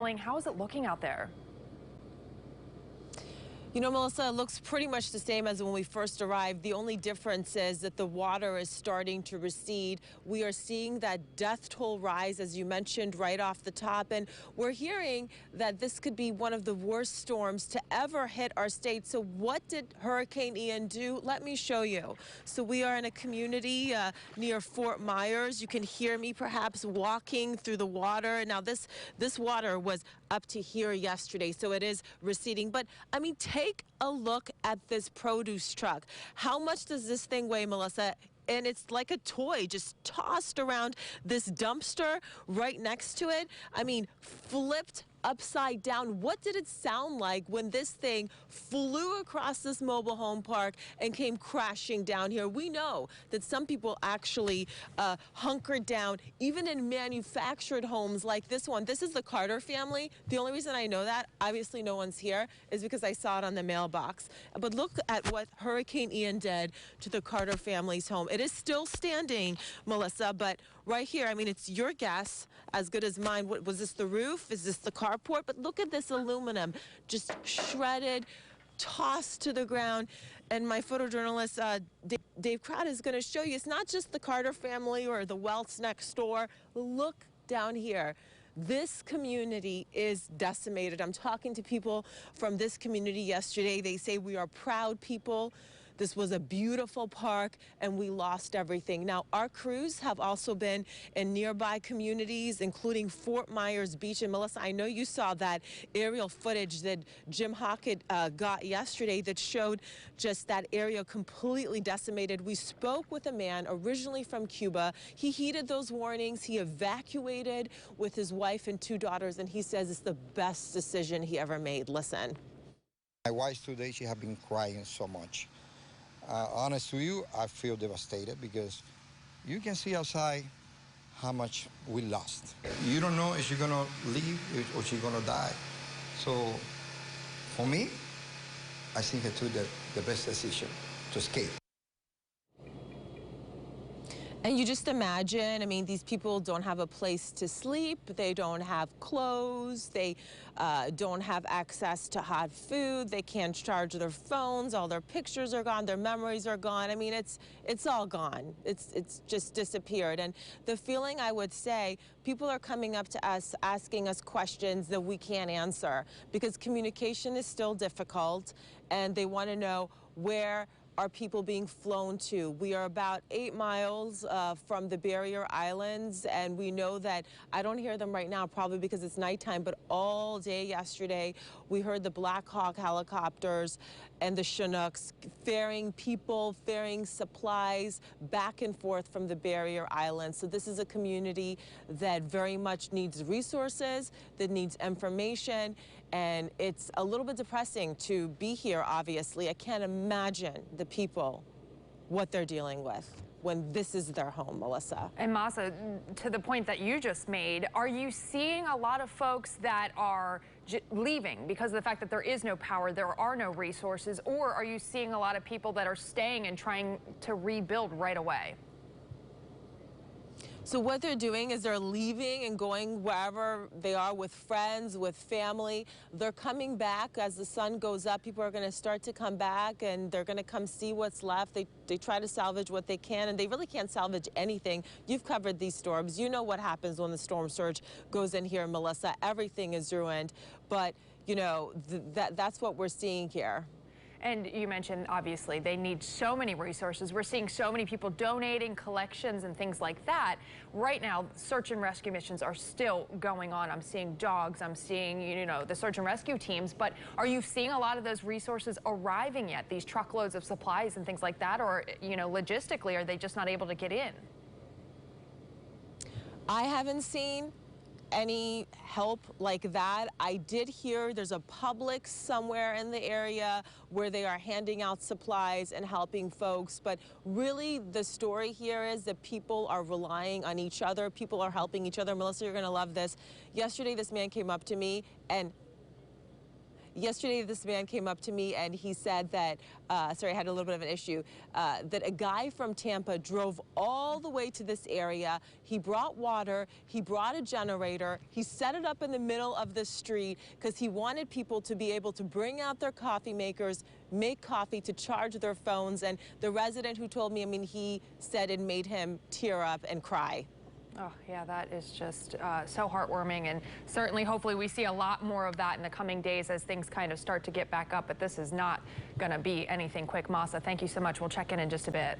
feeling? How is it looking out there? You know, Melissa, it looks pretty much the same as when we first arrived. The only difference is that the water is starting to recede. We are seeing that death toll rise, as you mentioned, right off the top. And we're hearing that this could be one of the worst storms to ever hit our state. So what did Hurricane Ian do? Let me show you. So we are in a community near Fort Myers. You can hear me perhaps walking through the water. Now, this water was up to here yesterday, so it is receding. But, I mean, take a look at this produce truck. How much does this thing weigh, Melissa? And it's like a toy just tossed around this dumpster right next to it. I mean, flipped upside down. What did it sound like when this thing flew across this mobile home park and came crashing down here? We know that some people actually hunkered down, even in manufactured homes like this one. This is the Carter family. The only reason I know that, obviously no one's here, is because I saw it on the mailbox. But look at what Hurricane Ian did to the Carter family's home. It is still standing, Melissa, but right here, I mean, it's your guess, as good as mine. What, was this the roof? Is this the carport? But look at this aluminum, just shredded, tossed to the ground. And my photojournalist, Dave Crowd, is going to show you, it's not just the Carter family or the Welts next door. Look down here. This community is decimated. I'm talking to people from this community yesterday. They say we are proud people. This was a beautiful park, and we lost everything. Now, our crews have also been in nearby communities, including Fort Myers Beach. And Melissa, I know you saw that aerial footage that Jim Hockett got yesterday that showed just that area completely decimated. We spoke with a man originally from Cuba. He heeded those warnings. He evacuated with his wife and 2 daughters, and he says it's the best decision he ever made. Listen. My wife today, she has been crying so much. Honest to you, I feel devastated because you can see outside how much we lost. You don't know if she's gonna leave or she's gonna die. So for me, I think I took the best decision to escape. And you just imagine, I mean, these people don't have a place to sleep, they don't have clothes, they don't have access to hot food, they can't charge their phones, all their pictures are gone, their memories are gone. I mean, it's all gone. It's just disappeared. And the feeling, I would say, people are coming up to us asking us questions that we can't answer because communication is still difficult, and they want to know where are people being flown to. We are about 8 miles from the barrier islands, and we know that, I don't hear them right now, probably because it's nighttime, but all day yesterday, we heard the Black Hawk helicopters and the Chinooks ferrying people, ferrying supplies back and forth from the barrier islands. So this is a community that very much needs resources, that needs information, and it's a little bit depressing to be here, obviously. I can't imagine the people, what they're dealing with when this is their home, Melissa. And Mahsa, to the point that you just made, are you seeing a lot of folks that are leaving because of the fact that there is no power, there are no resources, or are you seeing a lot of people that are staying and trying to rebuild right away? So what they're doing is they're leaving and going wherever they are with friends, with family. They're coming back as the sun goes up. People are going to start to come back, and they're going to come see what's left. They try to salvage what they can, and they really can't salvage anything. You've covered these storms. You know what happens when the storm surge goes in here, Melissa. Everything is ruined. But, you know, that's what we're seeing here. And you mentioned, obviously, they need so many resources. We're seeing so many people donating, collections, and things like that. Right now, search and rescue missions are still going on. I'm seeing dogs. I'm seeing, you know, the search and rescue teams. But are you seeing a lot of those resources arriving yet, these truckloads of supplies and things like that? Or, you know, logistically, are they just not able to get in? I haven't seen any help like that. I did hear there's a Publix somewhere in the area where they are handing out supplies and helping folks, but really the story here is that people are relying on each other. People are helping each other. Melissa, you're gonna love this. Yesterday, this man came up to me and Yesterday, this man came up to me and he said that, sorry, I had a little bit of an issue, that a guy from Tampa drove all the way to this area. He brought water, he brought a generator, he set it up in the middle of the street because he wanted people to be able to bring out their coffee makers, make coffee, to charge their phones. And the resident who told me, I mean, he said it made him tear up and cry. Oh, yeah, that is just so heartwarming, and certainly, hopefully, we see a lot more of that in the coming days as things kind of start to get back up, but this is not going to be anything quick. Mahsa, thank you so much. We'll check in just a bit.